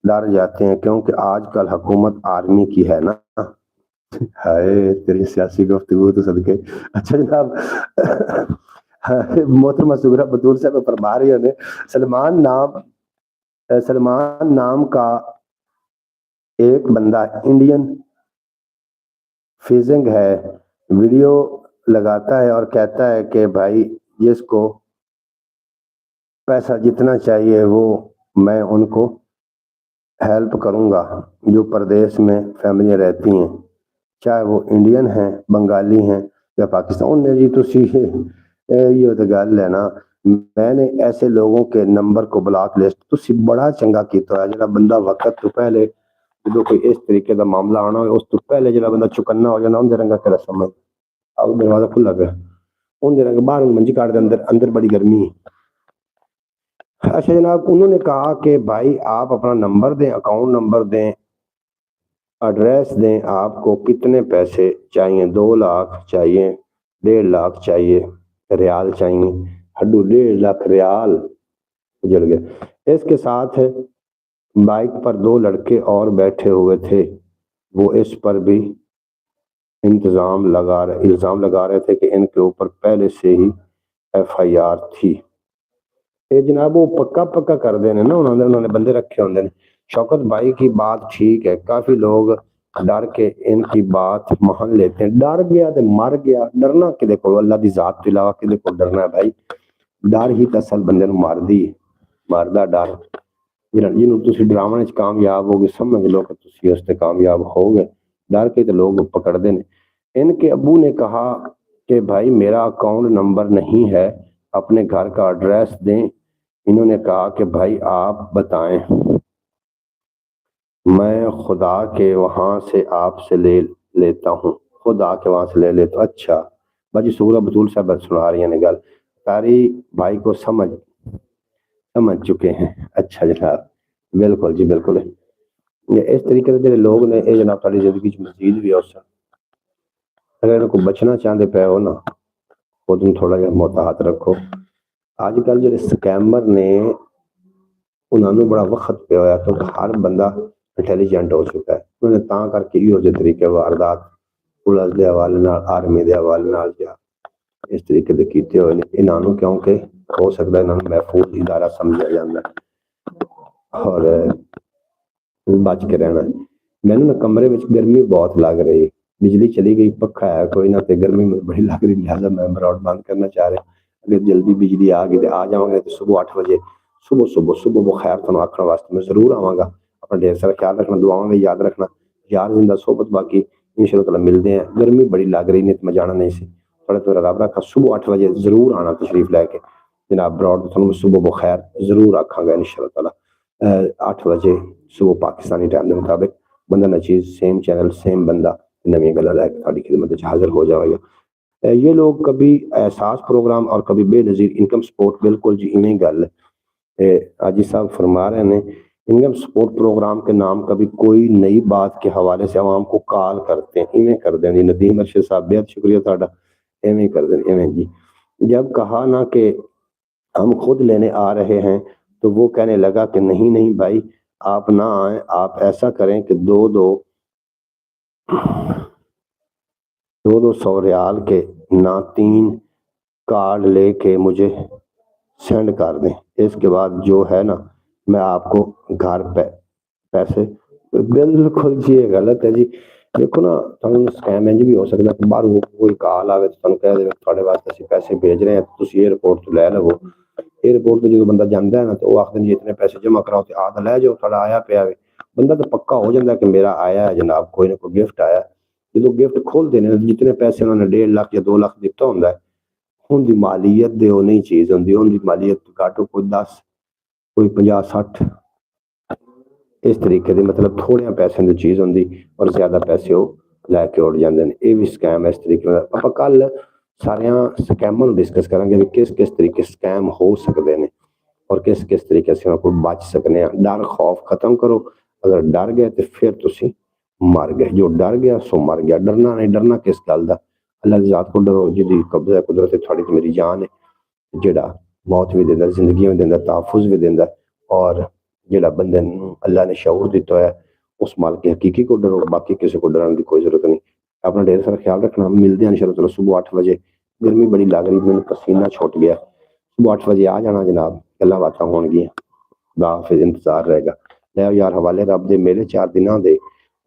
डर जाते हैं, क्योंकि आजकल हुकूमत आर्मी की है ना। हाय तेरी सियासी गुफ्तगू तो सदके। अच्छा जनाब मोहतरमा सुगरा बतूर साहब फरमा रही है सलमान नाम का एक बंदा इंडियन फिजिंग है, वीडियो लगाता है और कहता है कि भाई जिसको पैसा जितना चाहिए वो मैं उनको हेल्प करूंगा, जो प्रदेश में फैमिलियां रहती हैं, चाहे वो इंडियन हैं, बंगाली हैं या पाकिस्तान। उन्हें जी तुसी ये तो गल है ना, मैंने ऐसे लोगों के नंबर को ब्लॉक लिस्ट तुसी बड़ा चंगा कीता है। जिहड़ा बंदा वक्त तो पहले जो कोई इस तरीके का मामला आना हो उस तो पहले जिहड़ा बंदा चुकन्ना हो जाना, उनके रंगा तेरा समझ अब दरवाजा खुला पे उनके रंग बाहर मंजी काट दे, अंदर बड़ी गर्मी है। अच्छा जनाब उन्होंने कहा कि भाई आप अपना नंबर दें, अकाउंट नंबर दें, एड्रेस दें, आपको कितने पैसे चाहिए, 2 लाख चाहिए, 1.5 लाख चाहिए, रियाल चाहिए। हड्डू 1.5 लाख रियाल उजड़ गया। इसके साथ बाइक पर 2 लड़के और बैठे हुए थे, वो इस पर भी इल्जाम लगा रहे थे कि इनके ऊपर पहले से ही FIR थी। ये जनाब वो पक्का कर देने ना, उन्होंने बंदे रखे होंगे। शौकत भाई की बात ठीक है, काफी लोग डर के इनकी बात मान लेते हैं। डर गया तो मर गया, डरना कि देखो अल्लाह की जात के अलावा कि देखो डरना है भाई। डर ही तो असल बंदे मारदा डर। ਜਿਹਨੂੰ ਤੁਸੀਂ ਡਰਾਉਣ 'ਚ ਕਾਮਯਾਬ ਹੋਗੇ समझ लो कि ਤੁਸੀਂ ਉਸ ਤੇ कामयाब हो गए। डर के तो लोग पकड़ते हैं। इनके अब्बू ने कहा कि भाई मेरा अकाउंट नंबर नहीं है, अपने घर का एड्रेस दें। इन्होंने कहा कि भाई आप बताएं, मैं खुदा के वहाँ से आपसे ले लेता हूँ, खुदा के वहाँ से ले लेता हूँ। अच्छा भाजी सूरा बतूल साहब सुना रही हैं गल, सारी भाई को समझ चुके हैं। अच्छा जनाब, बिल्कुल जी बिल्कुल। इस तरीके से जो लोग ने ये जनाब सारी जिंदगी च मजीद भी हो सकते, अगर इनको बचना चाहते पे हो ना, खुद ਨੂੰ थोड़ा ਜਿਹਾ ਮੁਹਤਾਤ ਰੱਖੋ। ਅੱਜ ਕੱਲ ਜਿਹੜੇ ਸਕੈਮਰ ਨੇ ਉਹਨਾਂ ਨੂੰ ਬੜਾ ਵਕਤ ਪਿਆ ਹੋਇਆ, ਕਿਉਂਕਿ ਹਰ ਬੰਦਾ ਇੰਟੈਲੀਜੈਂਟ ਹੋ ਚੁੱਕਾ ਹੈ। ਉਹਨੇ ਤਾਂ ਕਰਕੇ ਇਹੋ ਜਿਹੇ ਤਰੀਕੇ ਵਾਰਦਾਤ ਪੁਲਿਸ ਦੇ ਹਵਾਲੇ ਨਾਲ, ਆਰਮੀ ਦੇ ਹਵਾਲੇ ਨਾਲ ਜਾਂ ਇਸ ਤਰੀਕੇ ਦੇ ਕੀਤੇ ਹੋਏ ਨੇ। ਇਹਨਾਂ ਨੂੰ ਕਿਉਂਕਿ ਹੋ ਸਕਦਾ ਇਹਨਾਂ ਨੂੰ ਮਹਿਫੂਜ਼ ਇਦਾਰਾ ਸਮਝਿਆ ਜਾਂਦਾ ਔਰ बच के रहना। मैंने ना कमरे में गर्मी बहुत लग रही, बिजली चली गई, पक्खा है कोई ना, तो गर्मी में बड़ी लग रही, लिहाजा मैं ब्रॉड बंद करना चाह रहा। अगर जल्दी बिजली आ गई तो आ जाऊंगे, तो सुबह 8 बजे सुबह बखैर तुम आखने वास्ते मैं जरूर आवागा। अपना ढेर सारा ख्याल रखना, दुआओं में याद रखना, यार जिंदा सोबत। बाकी इंशाअल्लाह मिलते हैं। गर्मी बड़ी लग रही नहीं तो मैं जाना नहीं सी, थोड़ा थोड़ा रब रखा। सुबह 8 बजे जरूर आना तशरीफ लैके जनाब ब्रॉड, तुम सुबह बखैर जरूर आखागा इंशाअल्लाह। 8 बजे सुबह पाकिस्तानी टाइम के मुताबिक बंदा नचीज सेम चैनल सेम बंदा नवी गल्लां लैके साडी खिदमत च हाजिर हो जाएगा। ये लोग कभी एहसास प्रोग्राम और कभी बेनज़ीर इनकम सपोर्ट, बिल्कुल जी इवें गल आजी साहब फरमा रहे हैं। इनकम सपोर्ट प्रोग्राम के नाम कभी कोई नई बात के हवाले से आवाम को कॉल करते हैं, इवें कर दें जी। नदीम अरशद साहब बेहद शुक्रिया साडा, इवें कर दें इवें जी। जब कहा ना कि हम खुद लेने आ रहे हैं तो वो कहने लगा कि नहीं भाई आप ना आए, आप ऐसा करें कि दो सौ रियाल के ना 3 कार्ड लेके मुझे सेंड कर दें। इसके बाद जो है ना मैं आपको घर पे पैसे। बिल्कुल जी ये गलत है जी। देखो ना तुम स्कैम इंज भी हो सकता कि बाहर कोई कॉल आवे तो तुम कह दे थोड़े वास्ते ਅਸੀਂ पैसे भेज रहे हैं, तुम ये रिपोर्ट तो ले लवो। एयरपोर्ट तो जो बंदा जाता है ना तो वो आखते जी इतने पैसे जमा कराओ तो आद लै जाओ, थोड़ा आया पे आवे। बंदा तो पक्का हो जाता कि मेरा आया है जनाब, कोई ना कोई गिफ्ट आया। जो गिफ्ट खोलते हैं जितने पैसे उन्होंने 1.5 लाख या 2 लाख दिता होंगे, उनकी मालीयत दे वो नहीं चीज़ होंगी। उनकी मालीयत घट कोई 10 कोई 50-60 इस तरीके की, मतलब थोड़े पैसों की चीज़ होंगी और ज्यादा पैसे वो लैके उड़ जाते हैं। ये भी स्कैम है इस तरीके का। आप कल सारिया स्कैमों को डिस्कस करेंगे भी किस किस तरीके स्कैम हो सकते हैं और किस किस तरीके से उनको बच सकते हैं। डर खौफ खत्म करो, अगर डर गए तो फिर तुसी मर गए। जो डर गया सो मर गया। डरना नहीं, डरना किस गल का, अल्लाह की जात को डरो जिहदी कब्जा कुदरत थोड़ी तो मेरी जान है, जिहड़ा मौत भी देंदा, जिंदगी भी देंदा, तहफुज भी देंदा। और जिहड़ा बंदे अल्लाह ने शऊर दिता है उस मालिक हकीकी को डरो, बाकी किसी को डरने की कोई जरूरत नहीं। अपना ढेर सारा ख्याल रखना। मिलते हैं इंशाअल्लाह सुबह 8 बजे। गर्मी बड़ी लग रही, मैंने पसीना छुट गया। सुबह 8 बजे आ जाना जनाब, गल्लां बातां होणगियां। खुदा हाफिज़, इंतजार रहेगा। लै यार हवाले रब दे मेले 4 दिनों दे,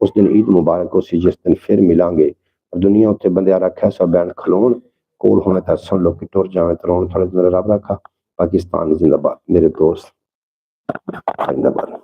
उस दिन ईद मुबारक उसी जिस दिन फिर मिलांगे। दुनिया उत्ते बंदे रखा सब बैन खलोन कोल होने तो हसन लोग टुर जाए तो रोन थोड़े रब रखा। पाकिस्तान जिंदाबाद मेरे दोस्त, जिंदाबाद।